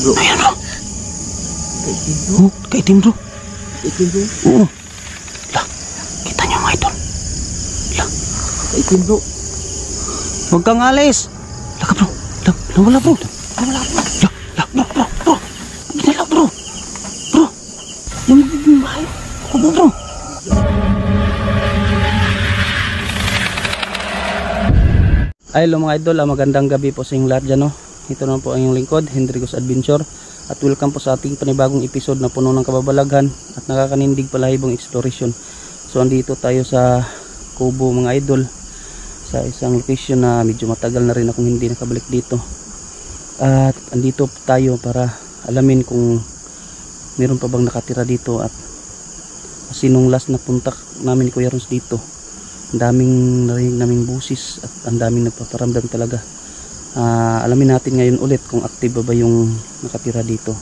Bro. Ayan bro. Kaitim bro. Oh, kaitim bro. Kaitim bro. Oo. Lah, kita nyo mga idol. Lah, Kaitim bro. huwag kang alis. Lah ka bro. Lah, nawala bro. Nawala bro. Lah, bro. Ginala bro. Bro. Yung bahay. Kubo bro. Ay, hello mga idol, magandang gabi po sa inyong lahat dyan, no? Ito naman po ang inyong lingkod, Hendricos Adventure. At welcome po sa ating panibagong episode na puno ng kababalaghan at nakakanindig palahibong exploration. So andito tayo sa Kubo mga idol, sa isang location na medyo matagal na rin akong hindi nakabalik dito. At andito tayo para alamin kung meron pa bang nakatira dito at sinong last na puntak namin ni Kuya Rons dito. Ang daming narinig naming busis at ang daming nagpaparamdam talaga. Alamin natin ngayon ulit kung active ba yung nakatira dito.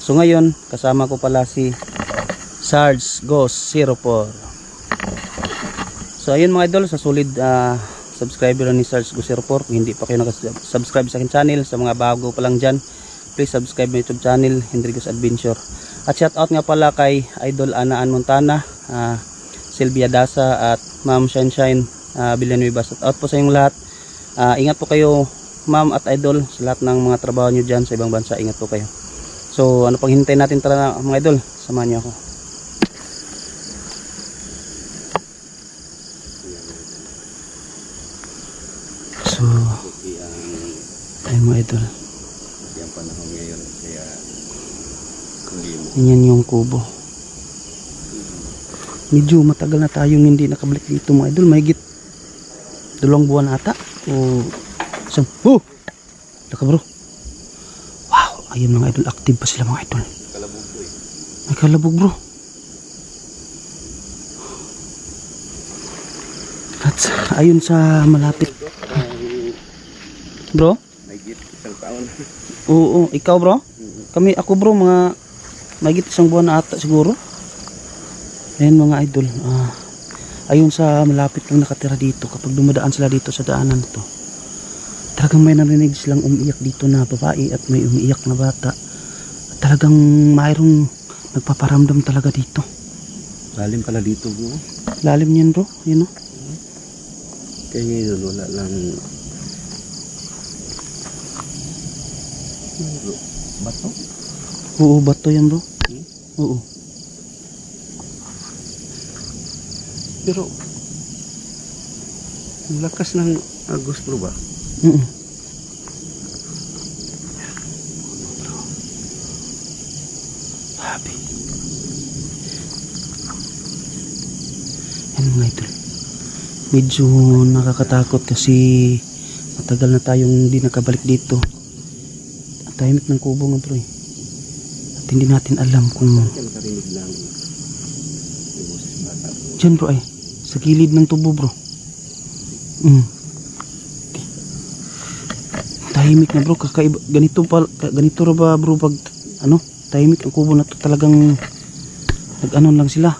So ngayon kasama ko pala si Sarge Ghost 04. So ayun mga idol, sa solid subscriber ni Sarge Ghost 04, kung hindi pa kayo nakasubscribe sa akin channel, sa mga bago pa lang dyan, please subscribe my YouTube channel, Hendricos Adventure. At shout out nga pala kay Idol Anaan Montana, Sylvia Dasa at Ma'am Shine Villanueva. Shout out po sa inyong lahat. Ingat po kayo ma'am at idol sa lahat ng mga trabaho nyo dyan sa ibang bansa. Ingat po kayo. So ano pang hintayin natin, tara na mga idol, samahan nyo ako. So ayun mga idol, Yan panahon ngayon kaya yan yung kubo. Medyo matagal na tayong hindi nakabalik dito mga idol, mahigit 2 buwan ata o isang. Oh, laka bro. Wow, ayun mga idol, active pa sila mga idol. kalabog po eh. May kalabog bro. At ayun sa malapit bro. Mahigit isang taon. Oo, ikaw bro? Ako bro, mga mahigit 1 buwan na ata siguro. Ayan mga idol, ayun sa malapit lang nakatira dito. Kapag dumadaan sila dito sa daanan to, talagang may narinig silang umiiyak dito na babae at may umiiyak na bata. At talagang mayroong nagpaparamdam talaga dito. Lalim pala dito bro. Lalim yan bro, yun o. Kaya ngayon wala lang bato. Oo, bato yan bro. Oo. Pero ang lakas ng agos bro ba? Sabi. Yan mga idol, medyo nakakatakot kasi matagal na tayong hindi nakabalik dito. Ang tahimik ng kubo nga bro eh. At hindi natin alam kung Yan karinig lang yung boses bata bro. dyan bro ay sa gilid ng tubo bro. Tahimik na bro, kakaiba. Ganito ra ba bro pag ano, tahimik ang kubo na to, talagang nag-ano lang sila.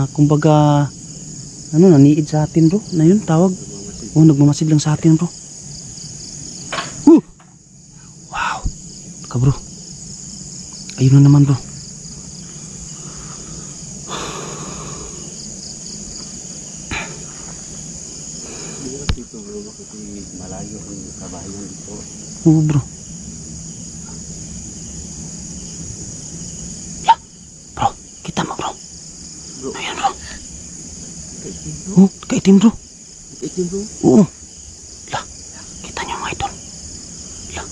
Kumbaga ano, naniid sa atin bro. Na yun tawag. Oh, nagmamasid lang sa atin bro. Wow. Ka bro. Ayun na naman bro. Dito bro, kasi malayo ang kabahayan dito. Oo bro. Ya, bro, kita mo bro. Bro, Ayan bro. kaitim bro. Oh, kaitim bro. Kaitim bro. Oo. Lah, kita nyo mga idol. Lah,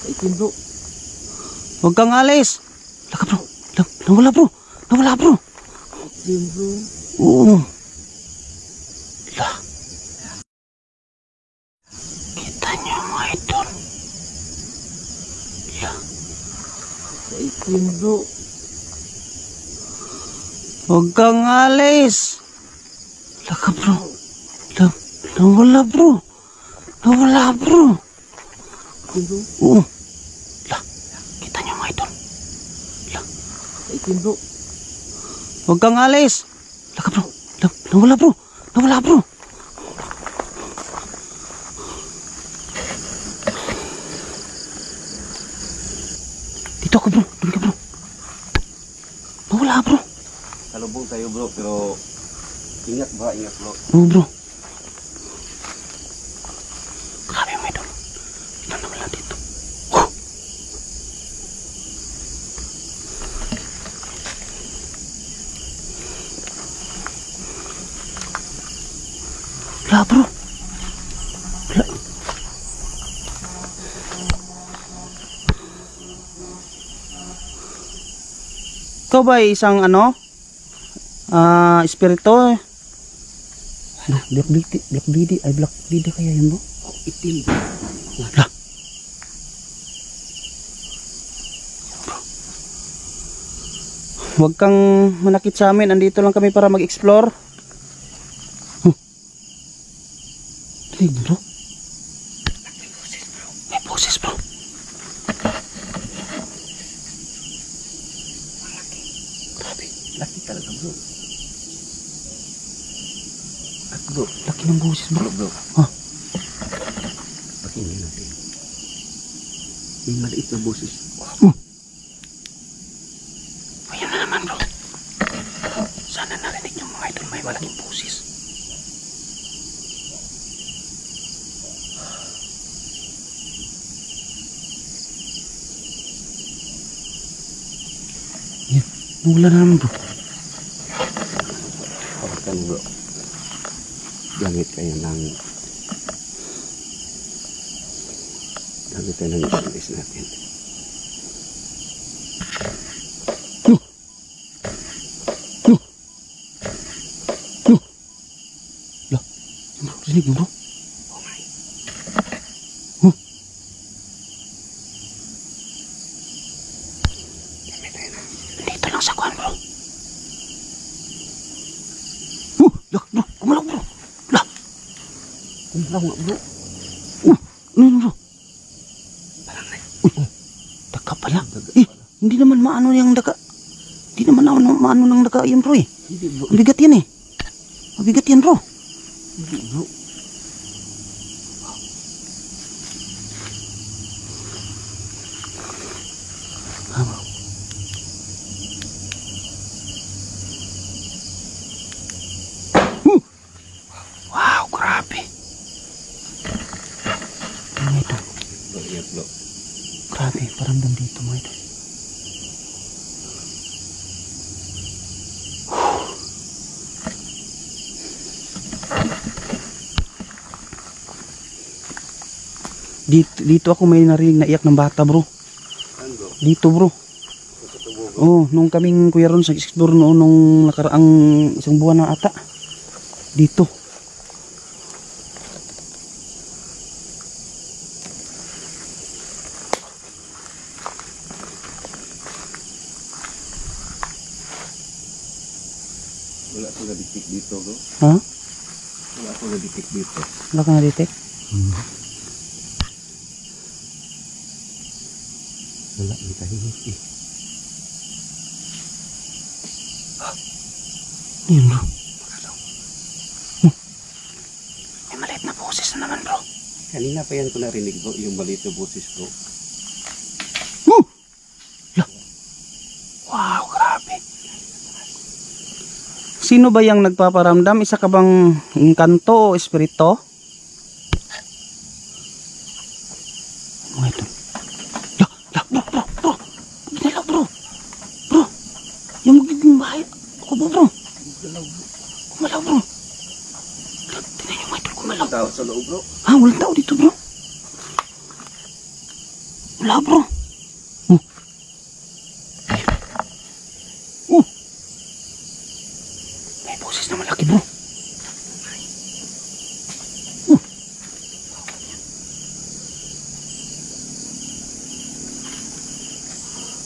Kaitim bro. huwag kang alis. Lah ka bro. Lah, nawala bro. Nawala bro. Kaitim bro. Oo. Lah. Kita nyo mga idol. Lah, Kaitim bro. huwag kang alis. Lah ka bro. Lah, nawala bro. Nawala bro. Kaitim bro. Oo. Lah, kita nyo mga idol. Lah, Kaitim bro. huwag kang alis. Lah ka bro. Lah, nawala bro. Nawala bro. Dito ako bro. Doon ka bro. Nawala bro. Salubong tayo bro, pero ingat bro. Oo bro. Grabe mga idol. Ito nawala dito. Wala bro. Wala. Ikaw ba ay isang ano? Espiritu? Black Beauty kaya yun bro? Itim. Wala. Huwag kang manakit sa amin. Andito lang kami para mag-explore. Dinig bro. May boses bro. Grabe. Laki talaga bro. At bro, Laki ng boses bro. bro. Ha? Pakinggan natin. May maliit na boses. Ayan na naman bro. Sana narinig yung mga idol. May malaking boses. Yan. Nawala na naman bro. Pakan bro. Gamit kayo ng space natin. Bro, rinig mo bro. Dito lang sa kuhan bro. Lak bro, kumalaw bro. Lah. Kumalaw nga bro. Ano yun bro? Daga pala. Hindi naman maano yung daga. Hindi naman maano ng daga yan bro eh. Hindi bro. Mabigat yan eh. Mabigat yan bro. Hindi bro. Bro. Wow, grabe. Ano ito? Bro, ingat bro. Grabe, paramdam dito mga ito. Dito ako may narinig na iyak ng bata bro. Saan bro? Dito bro. Sa tubo bro. Oh, nung kaming kuya ron sa explore noon nung nakaraang isang buwan na ata. Dito. Wala akong na-detect dito bro. Ha? Wala akong na-detect dito. Wala ka na-detect? Wala, may tahimik eh. Yun bro. May maliit na boses na naman bro. Kanina pa yan ko narinig bro, yung maliit na boses bro. Wow, grabe. Sino ba yung nagpaparamdam? Isa ka bang engkanto o espiritu? Mga ito. Bro. Ginalaw bro. Bro. Yung magiging bahay. Ako ba bro? Kumalaw bro. Tingnan yung mga ito kumalaw. Tao sa loob bro. Ha? Walang tao dito bro. Wala bro. May boses na malaki bro.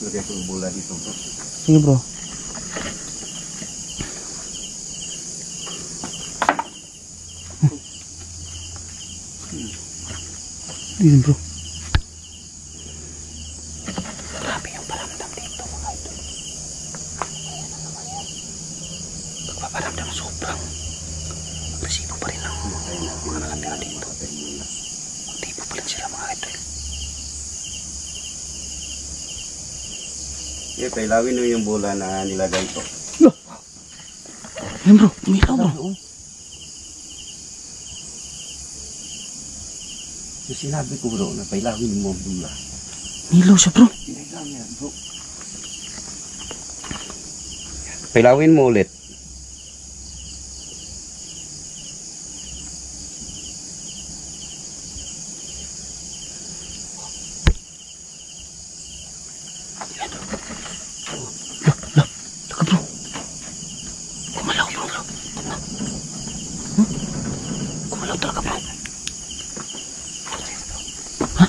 Lagay ko yung bola dito bro. Sige bro. Yun bro. Grabe yung paramdam dito mga ito. Pagpaparamdam sobrang agresibo pa rin ang mga nakatira dito. Tipo pa rin sila mga ito. Eh, pailawin mo yung bola na nilagay ko. Yan bro, umilaw bro. Yung sinabi ko bro, na pailawin mo ang bola. Umilaw siya bro. Pinilaw niya bro. Pailawin mo ulit. Taka bro. Kumalaw bro. Kumalaw talaga bro. Ha?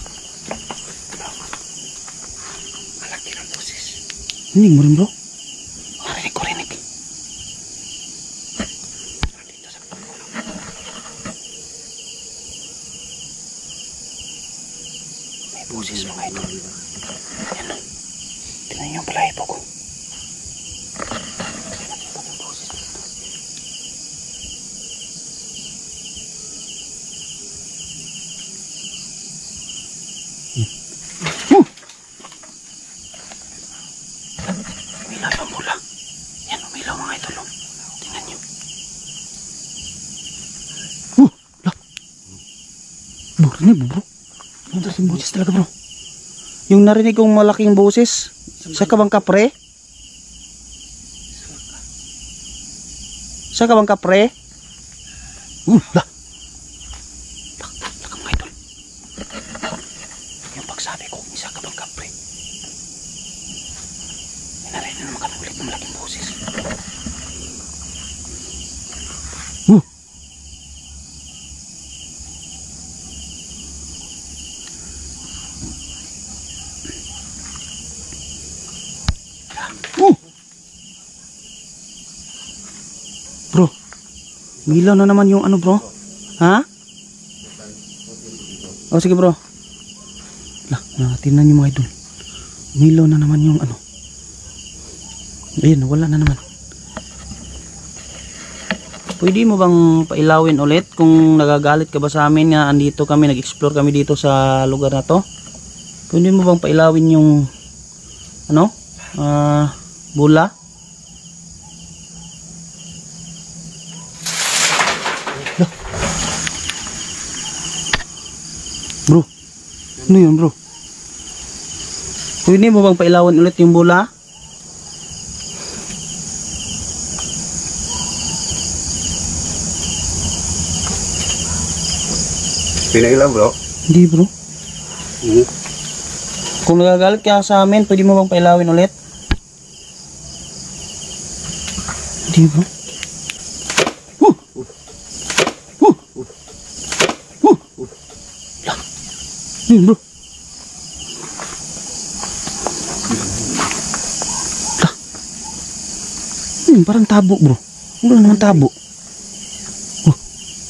Malaki ng boses. Hindi mo rin bro. Rinig ko rinig. Dito sa puno. May boses mga idol. Yan o. Tingnan niyo yung balahibo ko. Umilaw yung bola. Yan, umilaw mga idol. Tingnan niyo. Bro, rinig mo bro. Ang dating boses talaga bro. Yung narinig kong malaking boses. Sa ka bang kapre? Sa ka bang kapre? Lah. Laka mga idol. Yung pagsabi ko, isa ka bang kapre? May narinig naman ka ulit ng malaking boses. Bro, milaw na naman yung ano bro. Ha? O sige bro. Lah, tingnan niyo mga idol. Milaw na naman yung ano. Ayun, wala na naman. Pwede mo bang pailawin ulit kung nagagalit ka ba sa amin na andito kami, nag-explore kami dito sa lugar na to? Pwede mo bang pailawin yung ano? Bola? Bro, ano yun bro? Pwede mo bang pailawin ulit yung bola? Pinailaw bro. Hindi bro. Kung nagagalit ka sa amin, pwede mo bang pailawin ulit? Hindi bro. Lang. Yun bro. Lah. Parang tabo bro. Wala naman tabo.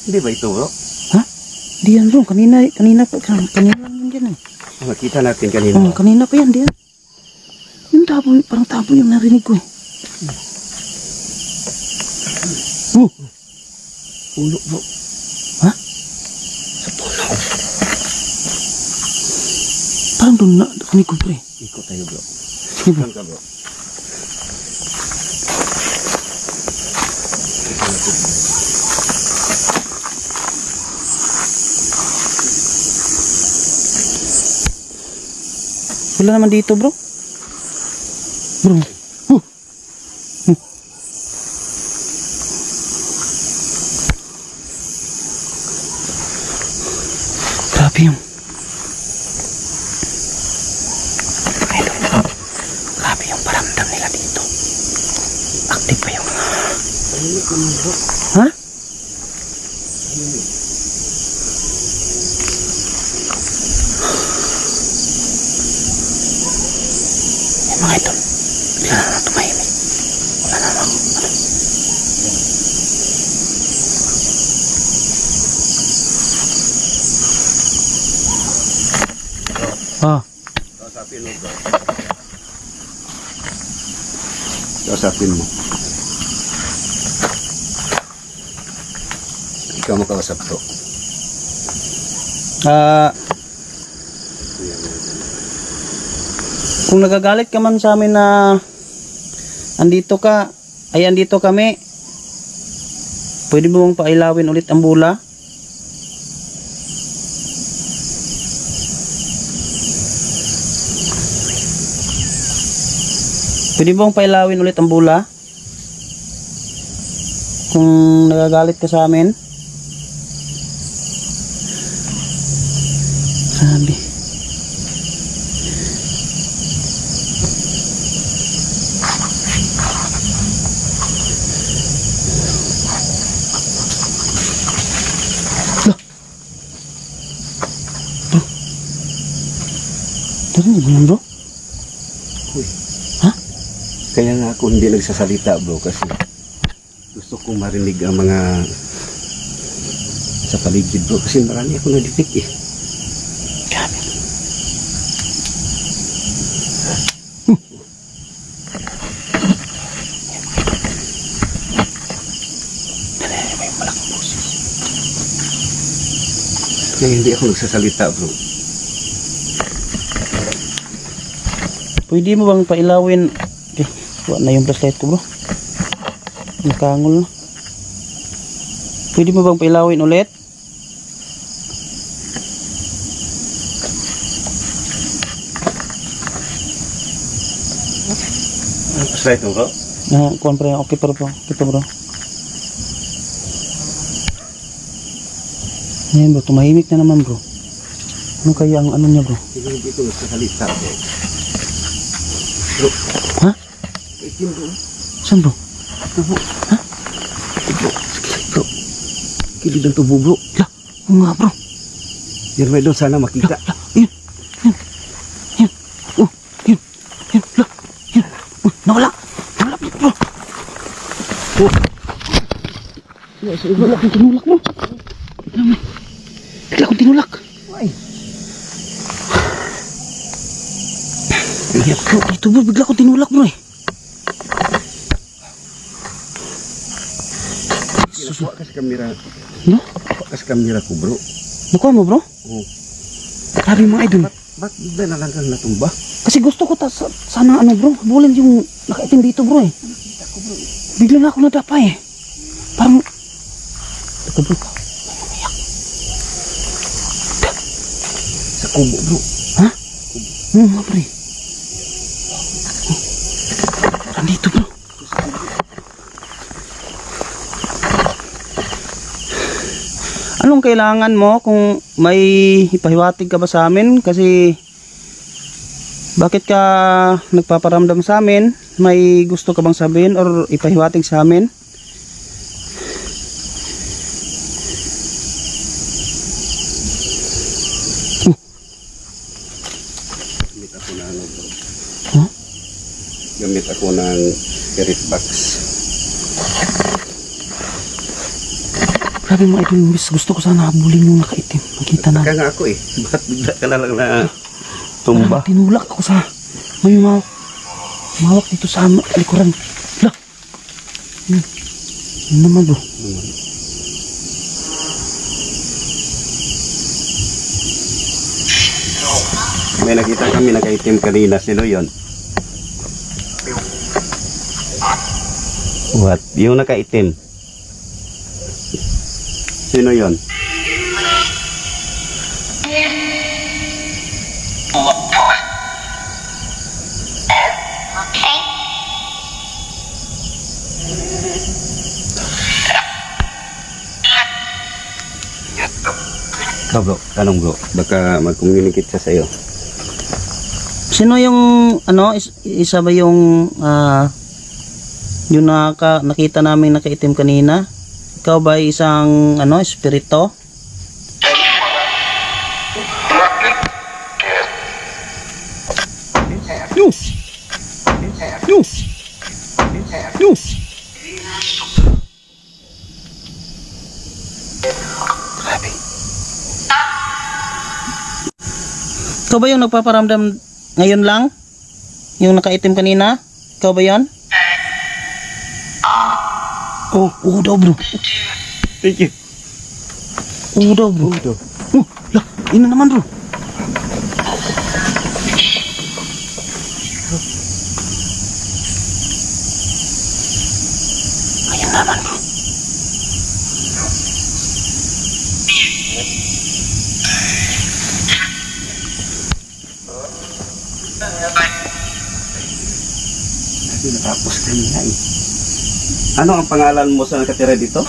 Hindi ba ito bro? Ha? Hindi yan bro. Kanina lang yun dyan eh. Nakita natin kanina. Oh, kanina pa yan, diyan. Yung tabo, parang tabo yung narinig ko eh. Puno bro. Ha? Sa puno. Parang doon na narinig ko pre. Ikot tayo bro. Sige bro. Saan ka bro? Wala naman dito bro. Bro. Grabe yung grabe yung paramdam nila dito. Active pa yung ha? Mga idol, bigla na tumahimik. Wala na ako. Kausapin mo bro. Kausapin mo. Ikaw mo kausap bro. Kung nagagalit ka man sa amin na andito kami, pwede mo bang pailawin ulit ang bula? Pwede mo bang pailawin ulit ang bula? Kung nagagalit ka sa amin? Sabi. Narinig mo yan, bro? Uy. Ha? Kaya nga ako hindi nagsasalita, bro, kasi gusto kong marinig ang mga sa paligid, bro, kasi marami ako naditik eh. Grabe. Narinig mo yung malaking boses. Kaya hindi ako nagsasalita, bro. Pwede mo bang pailawin? Okay, wala na yung flashlight ko, bro. Nakangol na. Pwede mo bang pailawin ulit? Flashlight mo, bro? Kuhan pa rin. Okay pa, bro. Okay pa, bro. Ngayon, bro. Tumahimik na naman, bro. Ano kaya ang ano niya, bro? Hindi ko nagsasalita, bro. Bro. Ha? Itim, bro. Saan, bro? Tubo. Ha? Bro, sige, bro. Kilid ang tubo, bro. La, oo nga, bro. Yan may doon sana makita. La, yun. Yun. Oh, yun. Yun, la. Yun. Oh, nawala. Nawala, bro. Oh. Bigla akong tinulak, bro. Bigla akong tinulak. Ay. Bro, ito, bro. Bigla akong tinulak, bro, eh. Nakuha ka sa kamera. No? Nakuha ka sa kamera ko, bro. Nakuha mo, bro? Oh. Grabe mga idol. Ba't bigla na lang kang natumba? Kasi gusto ko sana ano, bro. Bulin yung nakaitim dito, bro, eh. Bigla na ako nadapa, eh. Parang... Ito, bro. Umiyak. Sa kubo, bro. Ha? Oo nga, bro, eh. Nandito, bro. Anong kailangan mo kung may ipahiwatig ka ba sa amin? Kasi bakit ka nagpaparamdam sa amin? May gusto ka bang sabihin or ipahiwatig sa amin? Gamit ako na ano, bro. Huh? Gamit ako ng spirit box. Grabe mga idol, miss. Gusto ko sana habulin yung nakaitim. Makita na. Kaya nga ako eh. Ba't bigla ka na lang na tumba? Parang tinulak ako sa may mawak dito sa likuran. Lah. Yun naman, bro. May nakita kami nakaitim kanina. Sino yun? What? Yung nakaitim. Sino yun? Ikaw, bro. Tanong, bro. Baka mag-communicate siya sa'yo. Sino yung ano isa ba yung yung nakita namin nakaitim kanina? Ikaw ba ay isang ano espiritu? Yus. Yus. Yus. Grabe. Ikaw ba yung nagpaparamdam ngayon lang? Yung nakaitim kanina? Ikaw ba yan? Oh, oo daw, bro. Thank you. Oo daw, bro. Oo daw. Oh, lah, yun na naman, bro. bro. Ayan naman bro. Kasi natapos kanina eh. Ano ang pangalan mo sa nakatira dito?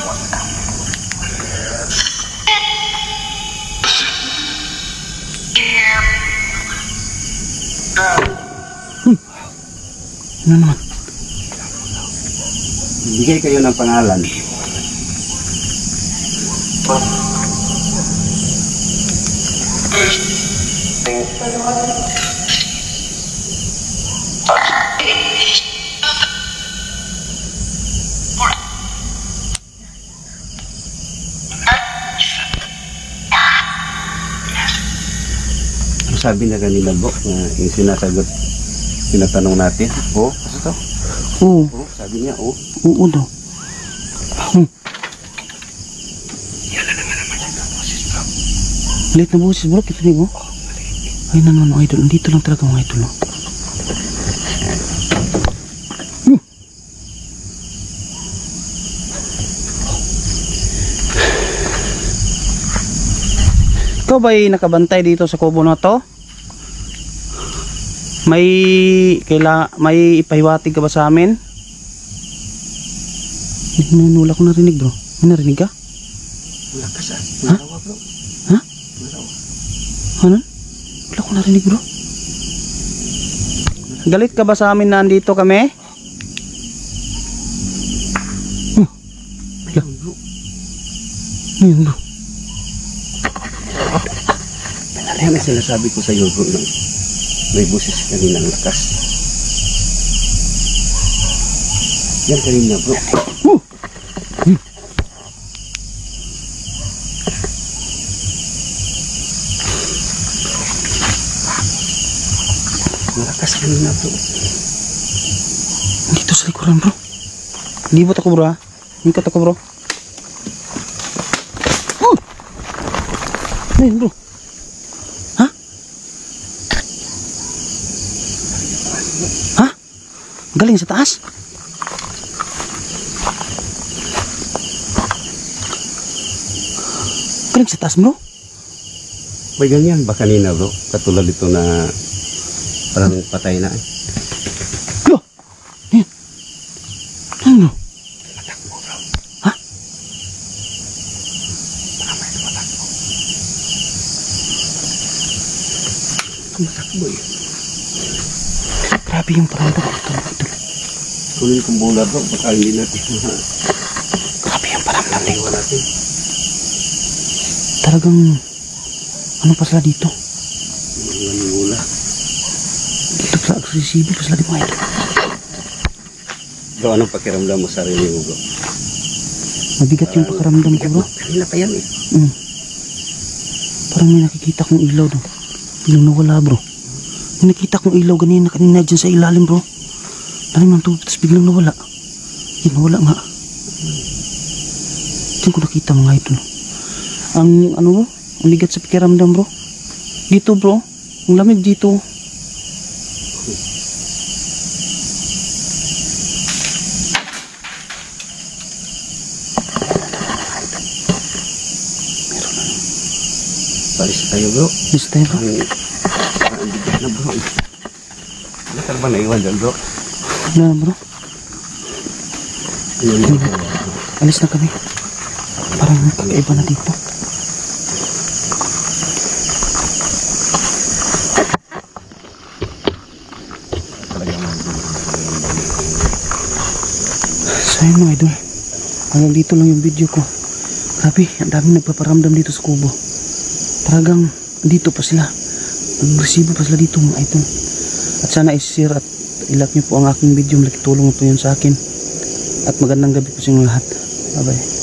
Ano naman? Bigay kayo ng pangalan. Ang sabi na kanina bro, yung sinatanong natin. Oh, ano to? Oo. Oh, sabi niya, oh. Oo daw. Maliit na boses bro, kikinig mo. Ay nanon idol, dito lang talaga mga idol. No? Ikaw ba'y nakabantay dito sa kubo na to? May ipahiwatig ka ba sa amin? Wala ko narinig bro. May narinig ka? Wala ka sa. Ha? Malawa bro. Ha? Malawa. Ano? Wala ko narinig bro. Galit ka ba sa amin na andito kami? Ayun bro. Ayun bro. Ayan ang sinasabi ko sa iyo bro. May busis kanina ang lakas. Yan kanina bro. Malakas kanina bro. Dito sa likuran bro. Libot ako bro ha. Ingkot ako bro. Ayun bro. Ha? Ha? Galing sa taas? Galing sa taas bro? May ganyan ba kanina bro? Katulad ito na parang patay na eh. Yo! Ayan. Ayan bro. Matakbo bro. Ha? Baka may tumatakbo. Tumatakbo eh. Grabe yung paramdam ito. Kunin kong bola bro. Baka hindi natin Grabe yung paramdam nito. iwan natin. Talagang ano pa sila dito? Iwan yung bola. Dito sa agresibo pa sila di mga ito. Bro, anong pakiramdam mo sa sarili mo bro? Mabigat yung pakaramdam ko bro. Kanina pa yan eh. Parang may nakikita kong ilaw doon. Biglang nawala bro. May nakita kong ilaw kanina dyan sa ilalim bro. Lalim ng tubig tapos biglang nawala. Yan nawala nga. Diyan ko nakita mga idol. Ang ano bro, ang bigat sa pakiramdam bro. Dito bro, ang lamig dito. Palis tayo bro. Yes tayo bro. Ang bigat na bro. Ano ka ba naiwan dyan bro? Wala na bro. Alis na kami. Parang kakaiba na dito. So yun mga idol, hanggang dito lang yung video ko. Grabe, ang daming nagpaparamdam dito sa kubo. Talagang dito pa sila. Agresibo pa sila dito mga idol. At sana i-share at ilike nyo po ang aking video. Malaking tulong po yun sa akin. At magandang gabi po sa inyo lahat. Bye bye.